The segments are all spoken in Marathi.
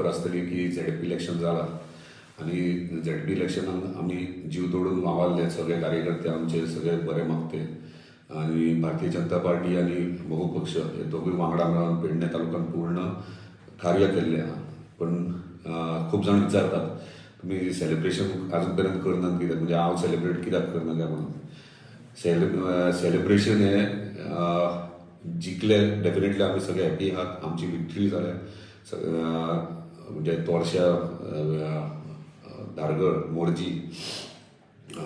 खबर आसतली की ZP इलेक्शन जालां आनी ZP इलेक्शनाक आमी जीव तोडून वावरले सगळे कार्यकर्ते आमचे सगळे बरे मागते आनी भारतीय जनता पार्टी आनी बहुपक्ष हे दोगूय वांगडा मेळून पेडणे तालुक्यात पूर्ण कार्य केल्लें आहा. पण खूब जाण विचारतात तुमी सेलिब्रेशन आजून पर्यंत करनात कित्याक, म्हणजे हांव सेलिब्रेट कित्याक करना काय म्हणून. सेलिब्रेशन हे जिखले डेफिनेटली आमी सगळे हॅपी आहात. आमची विक्ट्री जाल्या म्हणजे तोरशा, धारगळ, मोरजी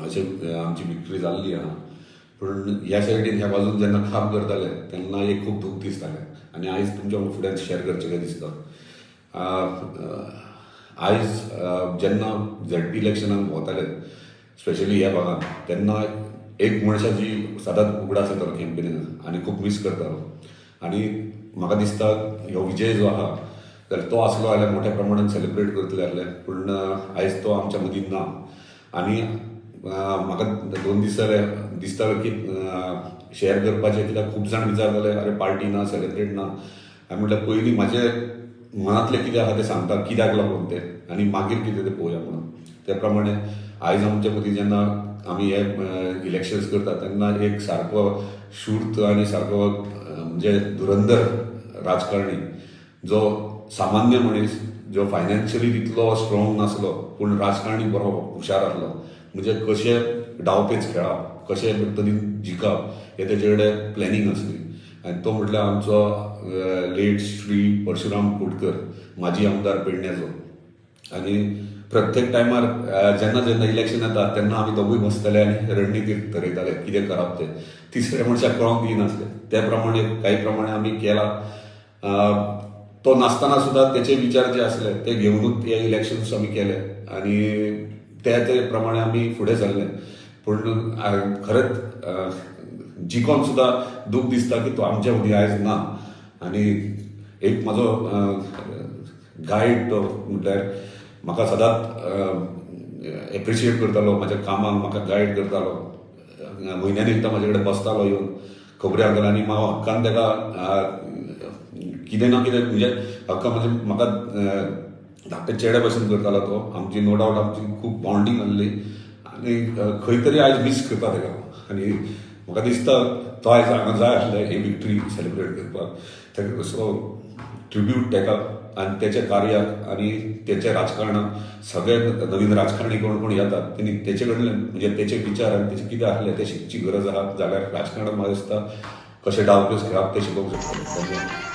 अशे आमची विक्ट्री जाल्ली आहा. पण ह्या सायडीन ह्या बाजून जेन्ना काम करताले तेन्ना एक खूब दूख दिसतालें आनी आयज तुमच्या फुड्यान शेअर करचें काय दिसता. आयज जेन्ना ZP इलेक्शनाक वताले स्पेशली ह्या भागात तेन्ना एक मनशाची सदांच उगडास येतालो कॅम्पेनीन आनी खूब मिस करतालो. आनी म्हाका दिसता ह्यो विजय जो आहा जाल्यार तो आसलो जाल्यार मोठ्या प्रमाणात सेलिब्रेट करतले आसले. पूण आयज तो आमच्या मदीं ना. आनी म्हाका 2 दीस जाले दिसतालो की शेअर करपाचें, कित्याक खूब जाण विचारताले अरे पार्टी ना, सेलिब्रेट ना. हांवें म्हटल्यार पयलीं म्हाजे मनांतलें कितें आहा तें सांगता कित्याक लागून तें, आनी मागीर कितें तें पळोवया म्हणून. त्या प्रमाणे आयज आमच्या मदीं जेन्ना आमी हे इलेक्शन्स करता तेन्ना एक सारको शूर्त आनी सारको म्हणजे धुरंधर राजकारणी, जो सामान्य मनीस, जो फायनान्शियली तितलो स्ट्रॉंग नासलो पूण राजकारणी बरो हुशार आसलो. म्हणजे कशे डावपेच खेळप, कशे पद्दतीन जिखप हे तेजे कडेन प्लॅनिंग आसली. आनी तो म्हटल्यार आमचो लेट श्री परशुराम कोटकर, माजी आमदार पेडण्याचो. आनी प्रत्येक टायमार जेन्ना जेन्ना इलेक्शन येता तेन्ना आमी दोगूय बसताले आनी रणनिती ठरयताले कितें करप तें. तिसऱ्या मनशाक कळोंक दिनासले. त्या प्रमाणे काही प्रमाणे आमी केला. तो नासतना सुद्दां तेचे विचार जे आसले ते घेवनूच हे इलेक्शन्स आमी केले आनी ते प्रमाणे आमी फुडें सरले. पूण खरेंच जिखोन सुद्दां दूख दिसता की तो आमच्या मदीं आयज ना. आनी एक म्हाजो गायड तो म्हटल्यार म्हाका सदांच एप्रिशिएट करतालो, म्हाज्या कामाक म्हाका गायड करतालो. म्हयन्यान एकदां म्हाजे कडेन बसतालो येवन खबरी हाडटालो आनी हांव हक्कान ताका कितें ना कितें म्हणजे हक्का म्हणजे म्हाका धाकटे चेडे भशेन करतालो तो. आमची नो डावट आमची खूब बॉन्डिंग आसली आनी खंय तरी आयज मिस करता ताका. आनी म्हाका दिसता तो आयज हांगा जाय आसलें ही विक्ट्री सेलिब्रेट करपाक. ताका असो ट्रिब्यूट ताका आनी तेच्या कार्याक आनी तेच्या राजकारणाक सगळे नवीन राजकारणी कोण कोण येतात तेणी तेचे कडल्यान म्हणजे तेचे विचार आनी तेचे कितें आसलें ते शिकची गरज आहा. जाल्यार राजकारणाक म्हाका दिसता कशें डावपेच खेळप ते शिकोवंक शकता.